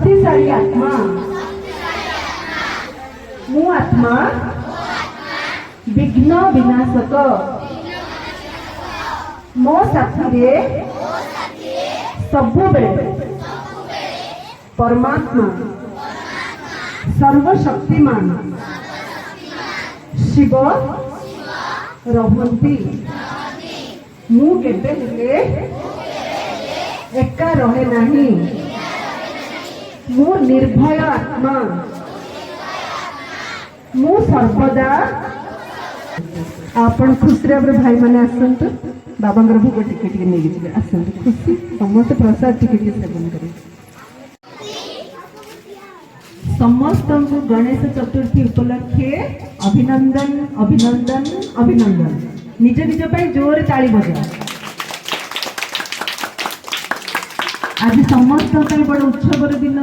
शक्तिशाली आत्मा मु आत्मा विघ्न विनाशक मो साथी सबु बेले परमात्मा सर्वशक्तिमान शिव रहंती मु केते हेले एका रहे नाही मु निर्भय आत्मा मु सर्वदा आपण खुशी भाई मैंने आसतु बाबा भोग टिके टिके नहीं जी आसतु खुशी समस्त प्रसाद टिके टिके सेवन करें समस्त गणेश चतुर्थी उपलक्षे अभिनंदन अभिनंदन अभिनंदन निज निज जोर ताली बजा आज समस्त बड़ उत्सवर दिन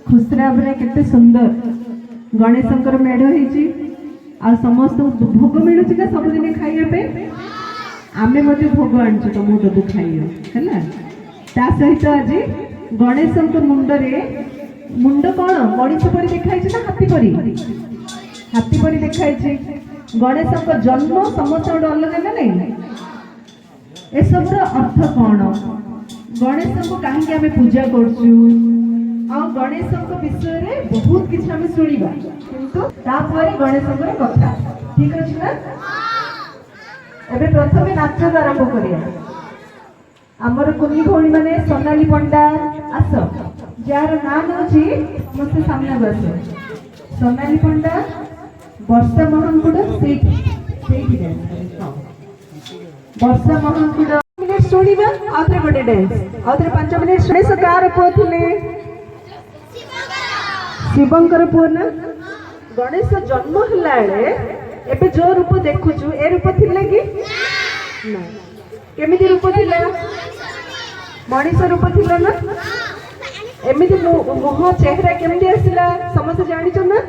खुशराब केते सुंदर गणेशंकर मेढ़ होती आ समस्त भोग मिलूँ ना सबुदिन खाइबे आमे भोग आनचु तुम दबु खाइए है ता सहित आज गणेश मुंडरे मुंड कौन मनीष परी देखाई ना हाथी परी देखाई गणेश जन्म समस्त गोटे अलग ना नहीं ए सब अर्थ कौन गणेश को कहीं आम पूजा करचु गणेश विषय में बहुत किसी आम शुणा किंतु गणेश कथा ठीक अच्छे ना एबे प्रथम नाच आरंभ करिया आमर कुनी भौणी माने सोनाली पंडा आस जार ना नौची समस्त सामने बस सोनाली पंडा वर्षा महानकुड़ वर्षा महानकुड़ मिनिट शुणा आउे गोटे डांस आउे 5 मिनिट गणेश कार पुओ थिले शिवंकर पुओ ना गणेश जन्म है एबे जो रूप देखुचु ए रूप थिले कि ना केमिति रूप थिला मनीष रूप थिला ना एमिति मुह चेहरा केमिति आसिला समस्त जानिछ ना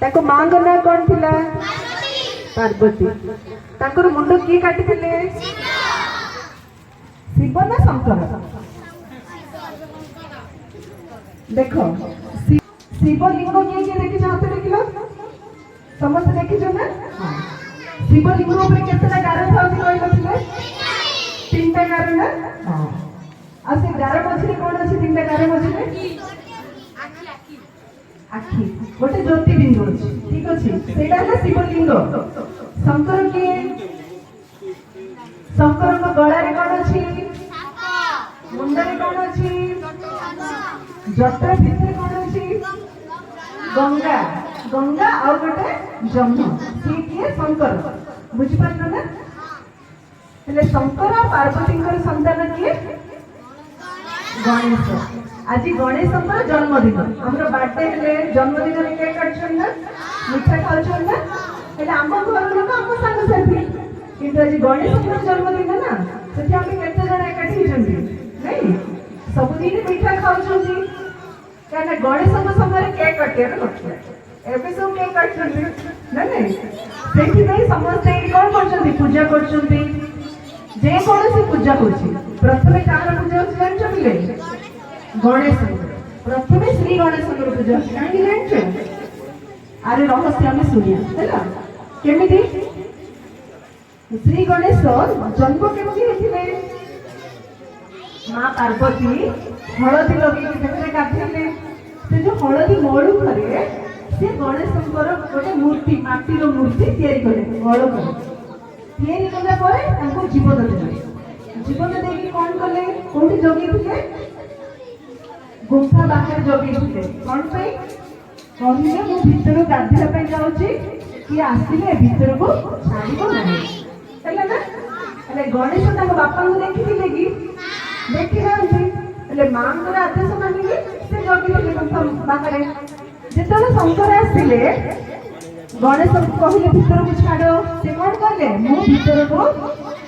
ताको मांग ना कोन थिला पार्वती ताकर मुंड की काटी थिले शिव ना शंकर देखो शिवलिंग किए किए देखी हाथ देखिल समस्त देखीच ना शिवलिंग केतटा गार था तीन गार ना आ से गार मझे कौन अच्छे 3टा गार मझे आखि गोटे ज्योतिर्लिंग अच्छी ठीक अच्छे से शिवलिंग शंकर किए शंकर गलार कौन अच्छी मुंडरे कौन अच्छी जटा भितर कौन अच्छी गंगा गंगा और गोटे जम्मू सी किए शंकर बुझिपार ना हेले शंकर और पार्वती संतान किए गणेश आज गणेश जन्मदिन हमर बर्थडे हेले जन्मदिन में केक काटछन ना मिठा खाउछन ना हेले हम घर लोक हम संग साथी किंतु आज गणेश जन्मदिन ना सेठी हम केते जण एकाठी हिजंती नहीं सबुदिन मिठा खाउछंती काना गणेश समय केक काटियार नथिला एबे सब केक काटछंती ना नहीं सेठी नहीं समस्त कोन करछंती पूजा करछंती जे कोनसी पूजा होची प्रथमे कार पूजा होची जानछ मिले गणेश प्रथमे श्री गणेश पूजा काहे जानछ अरे रहस्य आम शुणिया है केमिति श्री गणेश जन्म केमिति हेथिले माँ पार्वती हलदी लगे गाधेले से जो हलदी मळु घरे से गणेशंकर गोटे मूर्ति माटीर मूर्ति तैयारी कले मळ तैयारी कला पर जीवन देले जीवन देकी कौन कले कोठी जगी गुंफा बाहर जगी कौन पे कहले मु भीतर गाधेला पे जाउची कि आसिले भीतर को छाड़िबो नाही हैला ना अरे गणेश तक बापा को देखिथिले कि देखि नांती अरे मां को आदेश मानिले से जगी ले गुंफा बाहर जेतले शंकर आसिले गणेश को कहले भीतर को छाड़ो से कौन कहले मु भीतर को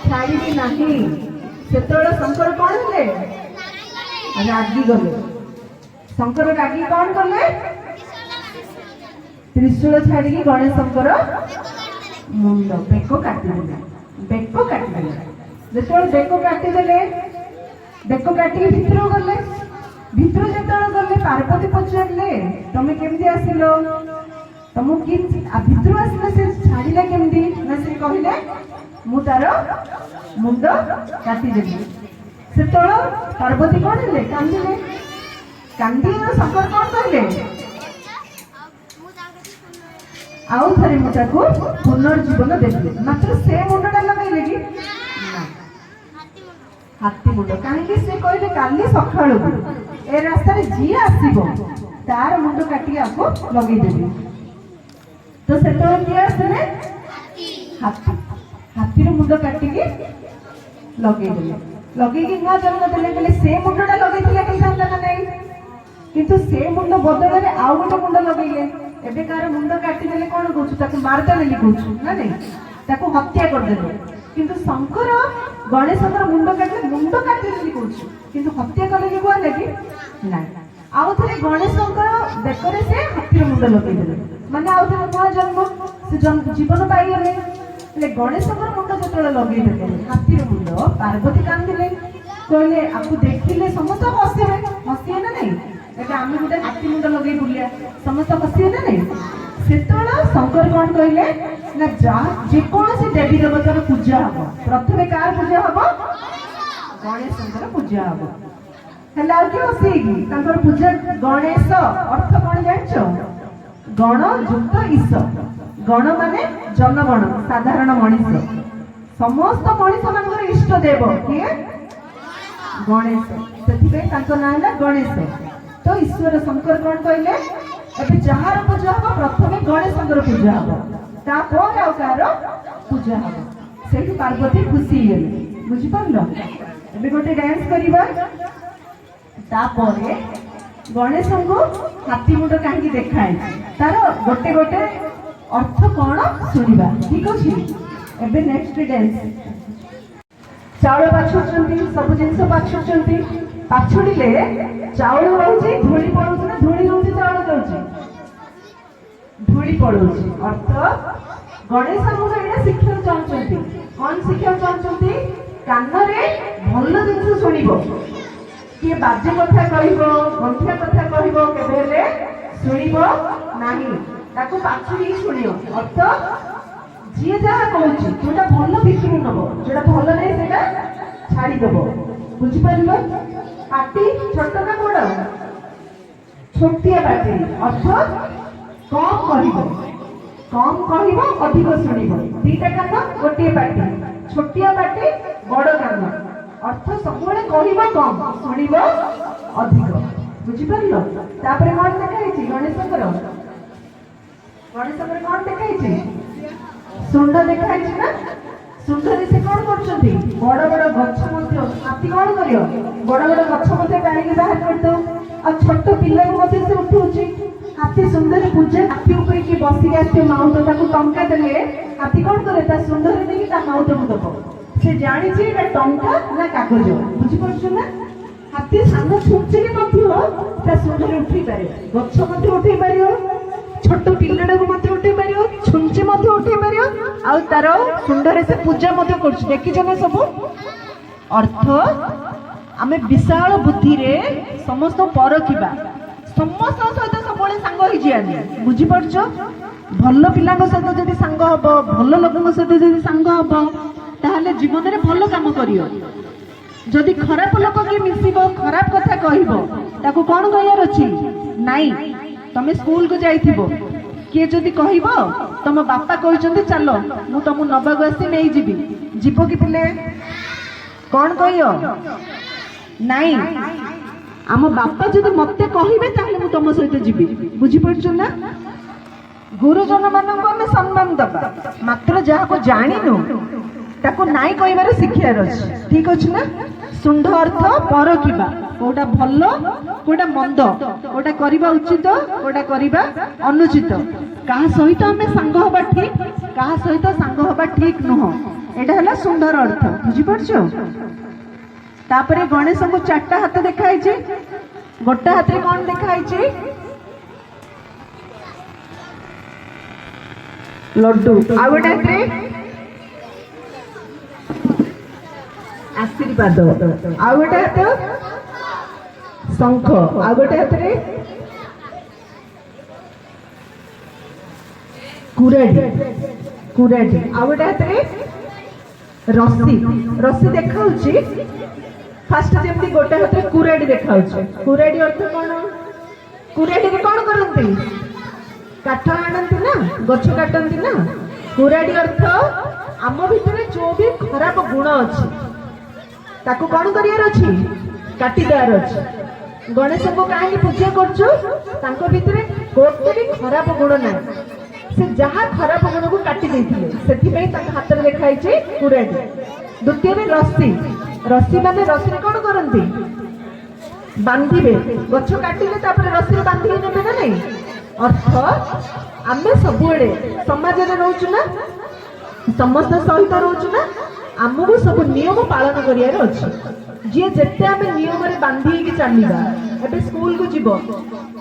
छाड़िबी नाही सेतले शंकर कौन हेले रागी गले शंकर रागी कौन कले त्रिशूल छाड़ी गणेशंकर मुंड बेक काटिदेला जो बेक काटिदेले बेक काटिक भितर गले ଭିତରୁ ଯେତେବେଳେ ଗଲେ ପାର୍ବତୀ ପଚାରିଲେ ତମେ କେମିତି ଆସିଲ, ତମକୁ କି ଭିତରୁ ଆସିଲେ ସେ ଛାଡ଼ିଲେ କେମିତି ନା ସେ କହିଲେ ମୁଁ ତାର ମୁଣ୍ଡ କାଟିଦେଲି। ସେତେବେଳେ ପାର୍ବତୀ କଣ ହେଲେ, କାନ୍ଦିଲେ। କାନ୍ଦିଲେ ଶଙ୍କର କଣ କହିଲେ, ଆଉ ଥରେ ମୁଁ ତାକୁ ପୁନର୍ଜୀବନ ଦେବି। ମାତ୍ର ସେ ମୁଣ୍ଡଟା ଲଗେଇଲେ କି ହାତୀ ମୁଣ୍ଡ। କାହିଁକି ସେ କହିଲେ କାଲି ସକାଳକୁ ଏ ରାସ୍ତାରେ ଯିଏ ଆସିବ ତାର ମୁଣ୍ଡ କାଟିକି ଆକୁ ଲଗେଇଦେବି। ତ ସେତେବେଳେ କିଏ ଆସିଲେ, ହାତୀ। ହାତୀର ମୁଣ୍ଡ କାଟିକି ଲଗେଇଦେଲେ। ଲଗେଇକି ନୂଆ ଜନ୍ମ ଦେଲେ। କହିଲେ ସେ ମୁଣ୍ଡଟା ଲଗେଇଥିଲେ ହେଇଥାନ୍ତା ନା ନାଇଁ, କିନ୍ତୁ ସେ ମୁଣ୍ଡ ବଦଳରେ ଆଉ ଗୋଟେ ମୁଣ୍ଡ ଲଗେଇଲେ। ଏବେ କାହାର ମୁଣ୍ଡ କାଟିଦେଲେ କଣ କହୁଛୁ, ତାକୁ ମାରିଦେଲେ କହୁଛୁ ନା ନାଇଁ, ତାକୁ ହତ୍ୟା କରିଦେଲେ। କିନ୍ତୁ ଶଙ୍କର ଗଣେଶଙ୍କର ମୁଣ୍ଡ କାଟିଲେ, ମୁଣ୍ଡ କାଟିଦେଲେ କହୁଛୁ, କିନ୍ତୁ ହତ୍ୟା କଲେନି କୁହାଲେ କି ନାଇଁ। ଆଉ ଥରେ ଗଣେଶଙ୍କର ବେକରେ ସେ ହାତୀର ମୁଣ୍ଡ ଲଗେଇଦେଲେ, ମାନେ ଆଉ ଥରେ ନୂଆ ଜନ୍ମ, ସେ ଜୀବନ ପାଇଗଲେ। ହେଲେ ଗଣେଶଙ୍କର ମୁଣ୍ଡ ଯେତେବେଳେ ଲଗେଇଦେଲେ ହାତୀର ମୁଣ୍ଡ, ପାର୍ବତୀ କାନ୍ଦିଲେ। କହିଲେ ଆକୁ ଦେଖିଲେ ସମସ୍ତେ ହସିବେ, ହସିବେ ନା ନାଇଁ। ଏବେ ଆମେ ଗୋଟେ ହାତୀ ମୁଣ୍ଡ ଲଗେଇ ବୁଲିବା, ସମସ୍ତେ ହସିବେ ନା ନାଇଁ। ସେତେବେଳେ ଶଙ୍କର କଣ କହିଲେ ନା, ଯେକୌଣସି ଦେବୀ ଦେବତାର ପୂଜା ହବ ପ୍ରଥମେ କାହାର ପୂଜା ହବ, ଗଣେଶଙ୍କର ପୂଜା ହବ। ହେଲେ ଆଉ କିଏ ହସିକି ତାଙ୍କର ପୂଜା, ଗଣେଶ ଅର୍ଥ କଣ ଜାଣିଛ, ଗଣ ଯୁକ୍ତ ଈଶ। ଗଣ ମାନେ ଜନଗଣ, ସାଧାରଣ ମଣିଷ। ସମସ୍ତ ମଣିଷ ମାନଙ୍କର ଇଷ୍ଟ ଦେବ କିଏ, ଗଣେଶ। ସେଥିପାଇଁ ତାଙ୍କ ନାଁ ହେଲା ଗଣେଶ। ତ ଈଶ୍ୱର ଶଙ୍କର କଣ କହିଲେ, ଏବେ ଯାହାର ପୂଜା ହବ ପ୍ରଥମେ ଗଣେଶଙ୍କର ପୂଜା ହବ, ତାପରେ ଆଉ କାହାର ପୂଜା ହବ। ସେଇଠୁ ପାର୍ବତୀ ଖୁସି ହେଇଗଲେ। ବୁଝିପାରିଲ। ଏବେ ଗୋଟେ ଡ୍ୟାନ୍ସ କରିବା। ତାପରେ ଗଣେଶଙ୍କୁ ହାତୀ ମୁଣ୍ଡ କାହିଁକି ଦେଖାଏ, ତାର ଗୋଟେ ଗୋଟେ ଅର୍ଥ କଣ ଶୁଣିବା। ଠିକ ଅଛି। ଏବେ ନେକ୍ସଟ ଡ୍ୟାନ୍ସ। ଚାଉଳ ବାଛୁଛନ୍ତି, ସବୁ ଜିନିଷ ବାଛୁଛନ୍ତି। ବାଛୁଡ଼ିଲେ ଚାଉଳ ରହୁଛି, ଧୂଳି ପଡୁଛି ନା ଧୂଳି ରହୁଛି, ଚାଉଳ ରହୁଛି, ଧୂଳି ପଡୁଛି। ଅର୍ଥ ଗଣେଶଙ୍କୁ ଏଇଟା ଶିଖିବାକୁ ଚାହୁଁଛନ୍ତି। କଣ ଶିଖିବାକୁ ଚାହୁଁଛନ୍ତି, କାନରେ ଭଲ ଜିନିଷ ଶୁଣିବ। କିଏ ବାଜେ କଥା କହିବ, ଗନ୍ଧିଆ କଥା କହିବ, କେବେ ହେଲେ ଶୁଣିବ ନାହିଁ, ତାକୁ ବାଛୁଡ଼ିକି ଶୁଣିବ। ଅର୍ଥ ଯିଏ ଯାହା କହୁଛି ଯୋଉଟା ଭଲ ଭିତରୁ ନବ, ଯୋଉଟା ଭଲ ନାହିଁ ସେଇଟା ଛାଡିଦବ। ବୁଝିପାରିଲ। ପାଟି ଛୋଟ ନା ବଡ, ଛୋଟିଆ ପାଟି। ଅର୍ଥ କମ କହିବ, କମ କହିବ, ଅଧିକ ଶୁଣିବ। ଦିଟା କାନ ଗୋଟିଏ ପାଟି, ଛୋଟିଆ ପାଟି ବଡ କାନ। ଅର୍ଥ ସବୁବେଳେ କହିବ କମ, ଶୁଣିବ ଅଧିକ। ବୁଝିପାରିଲ। ତାପରେ କଣ ଦେଖା ହେଇଛି ଗଣେଶଙ୍କର, ଗଣେଶଙ୍କର କଣ ଦେଖା ହେଇଛି, ଶୁଣ୍ଡ ଦେଖା ହେଇଛି ନା। ଶୁଣ୍ଡରେ ସେ କଣ କରୁଛନ୍ତି, ବଡ ବଡ ଗଛ ମଧ୍ୟ, ହାତୀ କଣ କରିବ, ବଡ ବଡ ଗଛ ମଧ୍ୟ ଟାଣିକି ବାହାର କରିଦଉ। ଆଉ ଛୋଟ ପିଲାକୁ ମଧ୍ୟ ସେ ଉଠଉଛି। ହାତୀ ସୁନ୍ଦରୀ ପୂଜା, ହାତୀ ଉପରେ କିଏ ବସିକି ଆସିଥିବ ମାଉତ, ତାକୁ ଟଙ୍କା ଦେଲେ ହାତୀ କଣ କରେ, ତା ସୁନ୍ଦରୀ ନେଇକି ତା ମାଉତକୁ ଦବ। ସେ ଜାଣିଛି ଏଟା ଟଙ୍କା ନା କାଗଜ। ବୁଝିପାରୁଛୁ ନା। ହାତୀ ସାନ ଛୁଞ୍ଚିରେ ମଧ୍ୟ ତା ସୁନ୍ଦରୀ ଉଠେଇ ପାରିବ, ଗଛ ମଧ୍ୟ ଉଠେଇ ପାରିବ, ଛୋଟ ପିଲାଟାକୁ ମଧ୍ୟ ଉଠେଇ ପାରିବ, ଛୁଞ୍ଚି ମଧ୍ୟ ଉଠେଇ ପାରିବ, ଆଉ ତାର ସୁନ୍ଦରରେ ସେ ପୂଜା ମଧ୍ୟ କରୁଛି। ଦେଖିଛ ନା ସବୁ। ଅର୍ଥ ଆମେ ବିଶାଳ ବୁଦ୍ଧିରେ ସମସ୍ତଙ୍କୁ ପରଖିବା, ସମସ୍ତଙ୍କ ସହିତ ସବୁବେଳେ ସାଙ୍ଗ ହେଇଯିବାନି। ବୁଝିପାରୁଛ। ଭଲ ପିଲାଙ୍କ ସହିତ ଯଦି ସାଙ୍ଗ ହବ, ଭଲ ଲୋକଙ୍କ ସହିତ ଯଦି ସାଙ୍ଗ ହବ, ତାହେଲେ ଜୀବନରେ ଭଲ କାମ କରିବ। ଯଦି ଖରାପ ଲୋକ କିଏ ମିଶିବ, ଖରାପ କଥା କହିବ, ତାକୁ କଣ କହିବାର ଅଛି, ନାଇଁ ତମେ ସ୍କୁଲକୁ ଯାଇଥିବ, କିଏ ଯଦି କହିବ ତମ ବାପା କହିଛନ୍ତି ଚାଲ ମୁଁ ତମକୁ ନବାକୁ ଆସି ନେଇଯିବି, ଯିବ କି ପିଲେ, କଣ କହିବ, ନାଇଁ ଆମ ବାପା ଯଦି ମତେ କହିବେ ତାହେଲେ ମୁଁ ତମ ସହିତ ଯିବି। ବୁଝିପାରୁଛ ନା। ଗୁରୁଜନ ମାନଙ୍କୁ ଆମେ ସମ୍ମାନ ଦବା, ମାତ୍ର ଯାହାକୁ ଜାଣିନୁ ତାକୁ ନାଇଁ କହିବାର ଶିଖିବାର ଅଛି। ଠିକ ଅଛି ନା। ଶୁଣ୍ଡ ଅର୍ଥ ପରଖିବା, କୋଉଟା ଭଲ କୋଉଟା ମନ୍ଦ, କୋଉଟା କରିବା ଉଚିତ କୋଉଟା କରିବା ଅନୁଚିତ, କାହା ସହିତ ଆମେ ସାଙ୍ଗ ହବା ଠିକ, କାହା ସହିତ ସାଙ୍ଗ ହବା ଠିକ ନୁହଁ। ଏଇଟା ହେଲା ଶୁଣ୍ଡର ଅର୍ଥ। ବୁଝିପାରୁଛ। ତାପରେ ଗଣେଶଙ୍କୁ ଚାରିଟା ହାତ ଦେଖାହେଇଛି। ଗୋଟେ ହାତରେ କଣ ଦେଖାହେଇଛି, ଲଡୁ, ଆଉ ଗୋଟେ ହାତରେ ଆଶୀର୍ବାଦ, ଆଉ ଗୋଟେ ହାତ शंख आ गोटे हाथ रे कुराडी कुराडी आ गोटे हाथ रे रस्सी रस्सी देखा फास्ट जमी गोटे हाथ में कुराडी देखा कुराडी अर्थ कौन कुराडी रे कौन करती काठ आनती ना गछ काटती ना कुराडी अर्थ आम भितर जो भी खराब गुण अच्छी ताकू कौन कर काटिदार अच्छी गणेश को कहीं पूजा कर भितर गोटे भी खराब गुण ना से जहाँ खराब गुण को काटी देते हाथ में लिखाई कुराडी द्वितीय रस्सी रस्सी माने रस्सी कौन करती बांधे गछ काटिले रस्सी बांधिक ने ना नहीं अर्थ आम सब समाज में रोचु ना समस्त सहित रोचु ना आमको सब नियम पालन करार अच्छे जी जिते आम नियम बांधिक चलवा ए स्कूल को जीव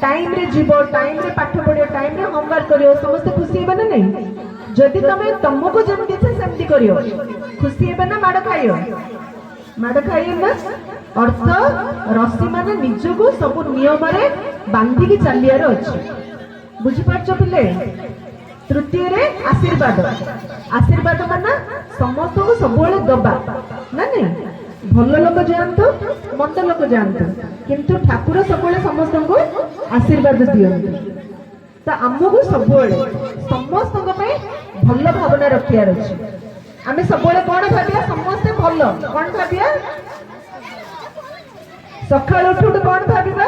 टाइम रे जीव टाइम रे पाठ पढ़ो टाइम रे होमवर्क करियो समस्त खुशी हे ना नहीं जदि तुम तुमको जमी इच्छा सेमती करियो खुशी हे ना माड़ खाइए ना अर्थ रस्सी माने निजको सब नियम बांधिक चलियार अच्छे बुझीपार पिले तृतीय रे आशीर्वाद आशीर्वाद माना समस्त को सब दबा ना नहीं भल लोक जातु मंद लोक जातु किंतु ठाकुर सब समस्त को आशीर्वाद दियंतु तो आमको सब समस्त भल भावना रखार अच्छे आम सब कौन भाविया समस्ते भल कौन भाविया सका उठु कौन भाविया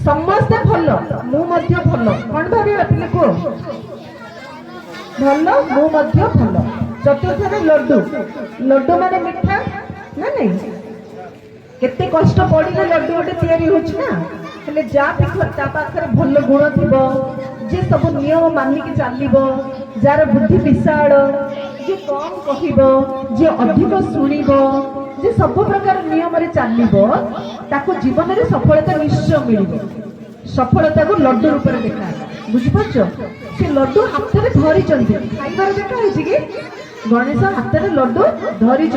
समस्ते भल मु भल कौन भाविया पिले को भल मु भल चतुर्थ लड्डू लड्डू माने मिठा ना नहीं केते कष्ट पड़े लड्डू गोटे तैयारी होना हेले जा पाखे भल गुण थी जे सब नियम मानिक चलो जार बुद्धि विशाल जे कम कह जे अधिक शुणव जे सब प्रकार नियम चलो ताको जीवन में सफलता निश्चय मिल सफलता को लड्डू रूप में देखा बुझीपार से लड्डू हाथ में धरी खाइबार देखाई कि गणेश हाथ में लड्डू धरी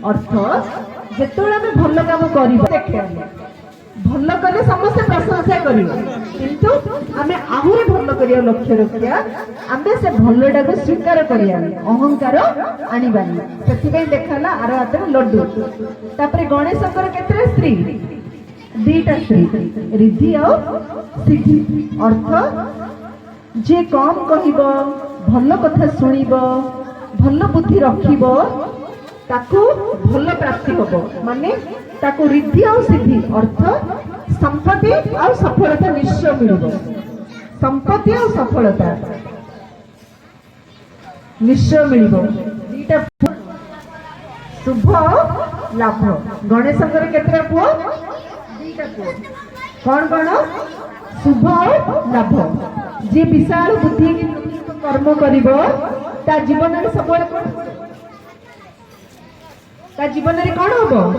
अर्थ जिते आम भल कम कर देखा भल कले समस्त प्रशंसा किंतु आम आहरी भल कर लक्ष्य रखिया आम से भलटा को स्वीकार करिया अहंकार आनिबानी से देखा आर हाथ में लड्डू तापर गणेश केतरे स्त्री दीटा स्त्री रिद्धि आ सिद्धि अर्थ जे कम कहिब भल कथा शुणिब भल बुद्धि रखिब ताकू भल प्राप्ति हम माने ताकू रिद्धि आ सिद्धि अर्थ संपत्ति आ सफलता निश्चय मिल संपत्ति आ सफलता निश्चय मिल शुभ लाभ गणेश केतरा पुओ दीटा पुओ कौन कौन शुभ लाभ जे विशाल बुद्धि कर्म करिबो ता जीवन में सब ता जीवन में कौन हम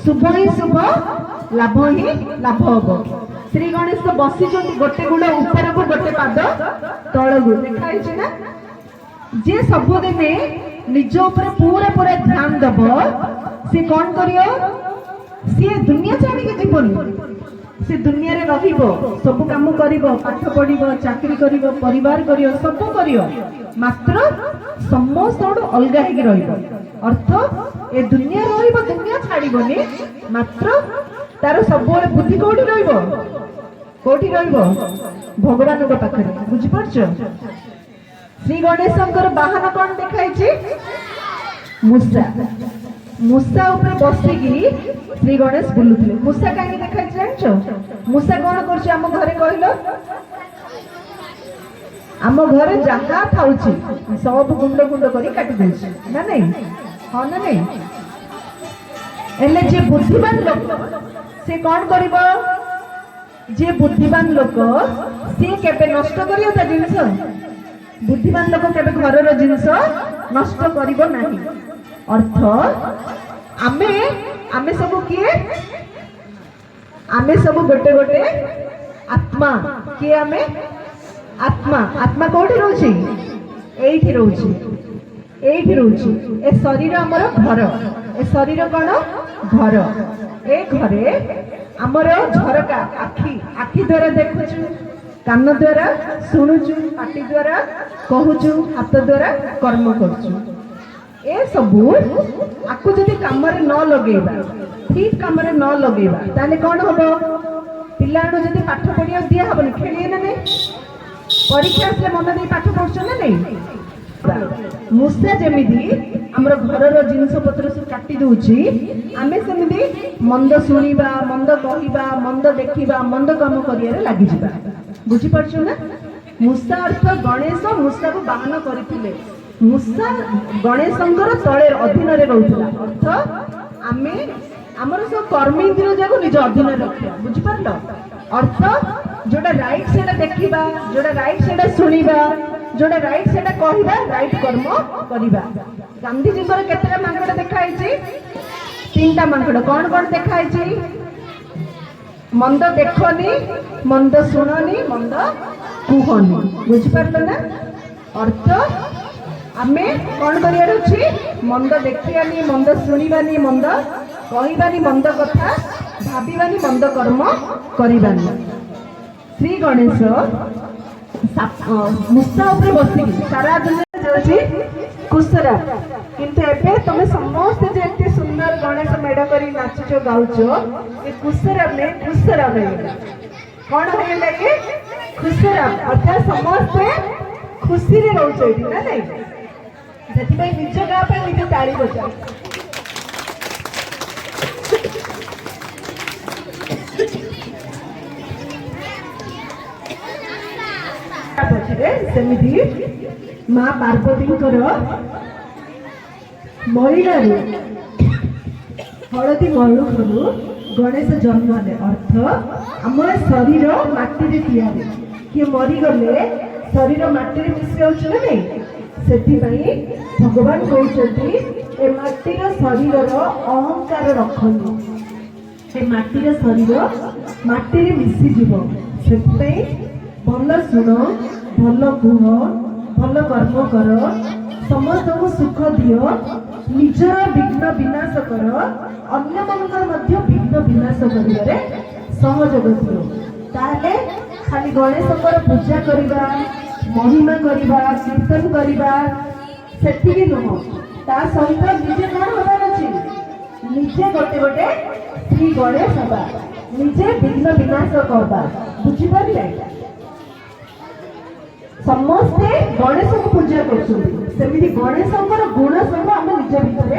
शुभ ही शुभ लाभ ही लाभ हम श्री गणेश तो बसी गोटे गुण ऊपर को गोटे पाद तल को देखाई ना जे सबुदिन निज ऊपर पूरा पूरा ध्यान दब सी कौन करियो सी दुनिया छाड़ी जीवन से दुनिया रे रहिबो सब काम करिबो पाठ पढ़िबो चाकरी करिबो परिवार करियो सब करियो मात्र समस्त अलगा हेकि रहिबो अर्थ ए दुनिया रहिबो दुनिया छाड़िबोनी मात्र तार सब बुद्धि कोठी रहिबो भगवान को पाखरे बुझि परछो श्री गणेशंकर बाहन कौन देखाई मूषा मूषा ऊपर बसिकी श्री गणेश बुलुले मूषा कहीं देखाई जान मूषा कौन कर आम घरे कहल आम घर जहाँ था सब गुंड गुंड कर काटी दे ना नहीं हाँ ना नहीं एले जे बुद्धिमान लोक से कौन करिब जे बुद्धिमान लोक सी केबे नष्ट करियो ता जिंस बुद्धिमान लोक केबे घरर जिंस नष्ट करिबो नाही अर्थ आमे आमे सब किए आमे सब गोटे गोटे आत्मा किए आमे आत्मा आत्मा कोठी रहउची एठी रहउची एठी रहउची ए शरीर हमर घर ए शरीर कोन घर ए घरे आमर झरका आखि आखि द्वारा देखुचु कान द्वारा शुणुचु पाटी द्वारा कहूचु हाथ द्वारा कर्म करुचु ए सबू आपको जदि काम न लगेबा ठीक काम न लगेबा ताले कौन हम पिला जदि पाठ पढ़िया दिया हबनी खेलिए ना नहीं परीक्षा आसले मन दे पाठ पढ़छ ना नहीं मूषा जमीदी आमर घर जिनस पत्र सब काटी दूची आमे सेमिदी मंद शुणा मंद कहवा मंद देखा मंद काम कर लगी बुझीपार ना मूषा अर्थ गणेश मूषा को बाहन करते मूषा गणेशंकर तले अधीन रोला अर्थ आमे आमर सब कर्म इंद्रिय जाक निज अधीन रखा बुझीपार अर्थ जोटा राइट से देखा जोटा राइट से शुणा जोटा राइट से कहवा राइट कर्म करवा गांधीजी केतटा मांकड़ देखाई तीनटा मांकड़ कौन कौन देखाई मंद देखनी मंद शुणनी मंद कुहनी बुझीपार ना अर्थ आमे कौन कर मंद देखानी मंद शुणानी मंद कहवानी मंद कथा भावानी मंद कर्म करवानी श्री गणेश मूषा उपरे बसिक सारा दुनिया जाऊँगी कुसरा किंतु एबे तुम समस्त जे एते सुंदर गणेश मेढ़ करी नाचुच गाउच ए कुसरा में खुसरा में कौन हो लगे खुसरा अर्थात समस्ते खुशी रे रहउछ ना नहीं जति भाई निज गाँ पे निज ताली बजा सेमिति माँ पार्वती महिलारू हलदी मयूखरू गणेश जन्म ने अर्थ आम शरीर माटी तैयारी किए मरीगले शरीर माटी मिसी जाऊँ ना नहीं से भगवान कहते ए माटीर शरीर अहंकार रखनी ए माटीर शरीर माटी मिसीज से भल शुण भल कुह भल कर्म कर समस्त को सुख दियो निजर विघ्न विनाश कर अन्य मानकर विघ्न विनाश करिवारे सहयोग दियो ताले खाली गणेशंकर पूजा करिबा महिमा करिबा कीर्तन करिबा सेतिकी नुह ता सहित निजे कौन हबार अछि निजे गोटे गोटे श्री गणेश हबा निजे विघ्न विनाश करबा बुझी पारिले समस्ते गणेश को पूजा करमि गणेशंकर गुण सब आम निज भितर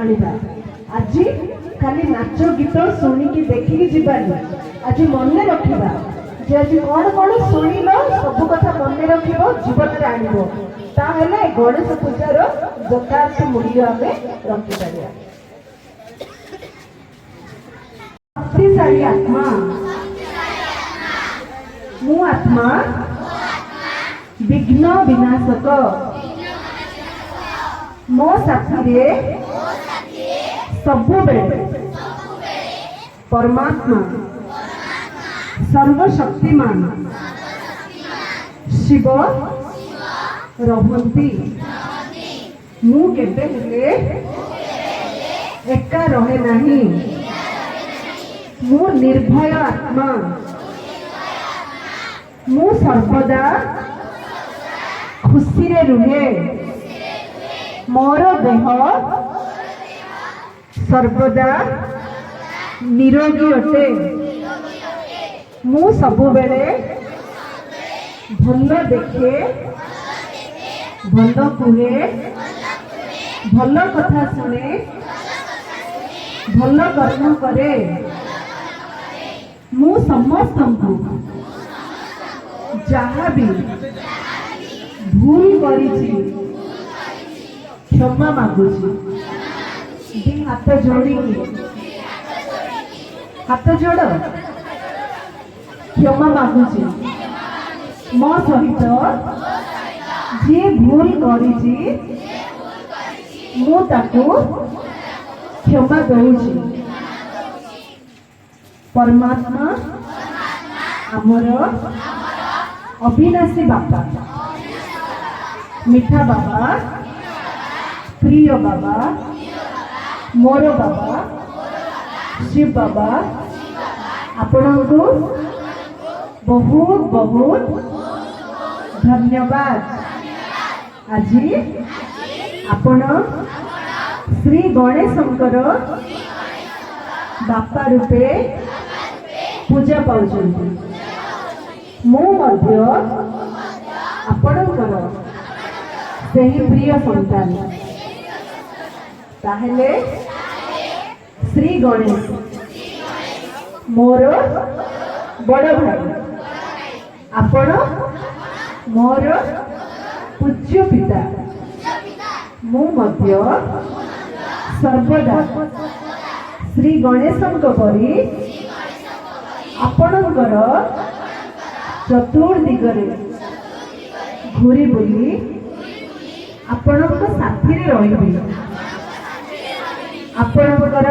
आनिबा आज खाली नाच गीत शुणिकी देखिकी जीवानी आज मन रखा जे आज कौन कौन शुणिल सब कथा मन रख जीवन में आनब ताहले गणेश पूजार यथार्थ मूल्य आम रखिपर शक्तिशाली आत्मा मु आत्मा विघ्न विनाशक मो साथी सबु बेले परमात्मा सर्वशक्तिमान शिव रहंती मु केबे हेले एका रहे नहीं मु निर्भय आत्मा मु सर्वदा खुशी रे रुहे मोर देह सर्वदा निरोगी अटे मु सबु बेले भल देखे भल कुहे भल कथा शुणे भल कर्म करे मु समस्त जहाँ भी भूल करिछि क्षमा मागुछि दी हाथ जोड़ी हाथ जोड़ क्षमा मागुछि मो सहित जे भूल करिछि मु ताकू क्षमा दउछि परमात्मा आमर अविनाशी बापा मीठा बाबा प्रिय बाबा मोर बाबा शिव बाबा ଆପଣଙ୍କୁ ବହୁତ ବହୁତ ଧନ୍ୟବାଦ। ଆଜି ଆପଣ ଶ୍ରୀ ଗଣେଶଙ୍କର ବାପା ରୂପେ ପୂଜା ପାଉଛନ୍ତି। ମୁଁ ମଧ୍ୟ ଆପଣଙ୍କର ସେହି ପ୍ରିୟ ସନ୍ତାନ। ତାହେଲେ ଶ୍ରୀ ଗଣେଶ ମୋର ବଡ଼ ଭାଇ, ଆପଣ ମୋର ପୂଜ୍ୟ ପିତା। ମୁଁ ମଧ୍ୟ ସର୍ବଦା ଶ୍ରୀ ଗଣେଶଙ୍କ ପରି ଆପଣଙ୍କର ଚତୁର୍ଦିଗରେ ଘୁରି ବୁଲି ଆପଣଙ୍କ ସାଥିରେ ରହିବି। ଆପଣଙ୍କର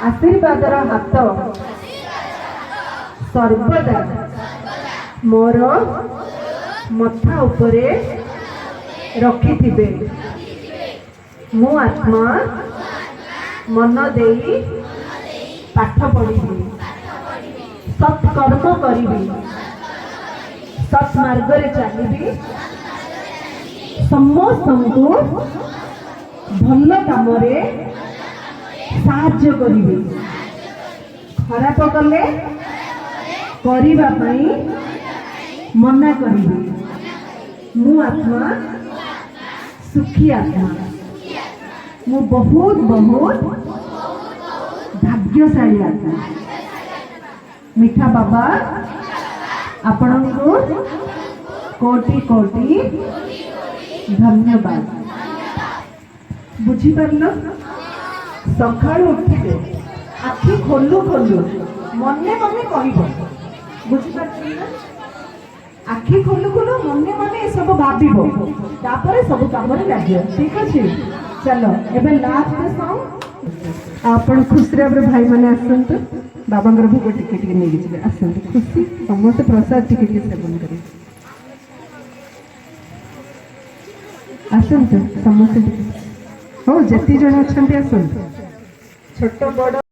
ଆଶୀର୍ବାଦର ହାତ ସର୍ବଦା ମୋର ମଥା ଉପରେ ରଖିଥିବେ। ମୁଁ ଆତ୍ମା ମନ ଦେଇ ପାଠ ପଢ଼ିବି, ସତ୍କର୍ମ କରିବି, ସତ୍ ମାର୍ଗରେ ଚାଲିବି, ସମସ୍ତଙ୍କୁ ଭଲ କାମରେ ସାହାଯ୍ୟ କରିବି, ଖରାପ କଲେ କରିବା ପାଇଁ ମନା କରିବି। ମୁଁ ଆତ୍ମା ସୁଖୀ ଆତ୍ମା। ମୁଁ ବହୁତ ବହୁତ ଭାଗ୍ୟଶାଳୀ ଆତ୍ମା। ମିଠା ବାବା ଆପଣଙ୍କୁ କୋଟି କୋଟି ଧନ୍ୟବାଦ। ବୁଝିପାରିଲ? ସକାଳୁ ଉଠିବେ, ଆଖି ଖୋଲୁ ଖୋଲୁ ମନେ ମନେ କହିବ। ବୁଝିପାରୁଛନ୍ତି ନା? ଆଖି ଖୋଲୁ ଖୋଲୁ ମନେ ମନେ ଏସବୁ ଭାବିବ, ତାପରେ ସବୁ କାମରେ ଲାଗିବ। ଠିକ ଅଛି? ଚାଲ ଏବେ ଲାଷ୍ଟ ସଙ୍ଗ। ଆପଣ ଖୁସିରେ ଭାବରେ ଭାଇମାନେ ଆସନ୍ତୁ, ବାବାଙ୍କର ଭୋଗ ଟିକେ ଟିକେ ନେଇକି ଯିବେ। ଆସନ୍ତୁ, ଖୁସି ସମସ୍ତେ ପ୍ରସାଦ ଟିକେ ଟିକେ ସେବନ କରିବେ। ଆସନ୍ତୁ ସମସ୍ତେ ଟିକେ। ହଉ ଯେତିକି ଜଣ ଅଛନ୍ତି ଆସନ୍ତୁ, ଛୋଟ ବଡ଼।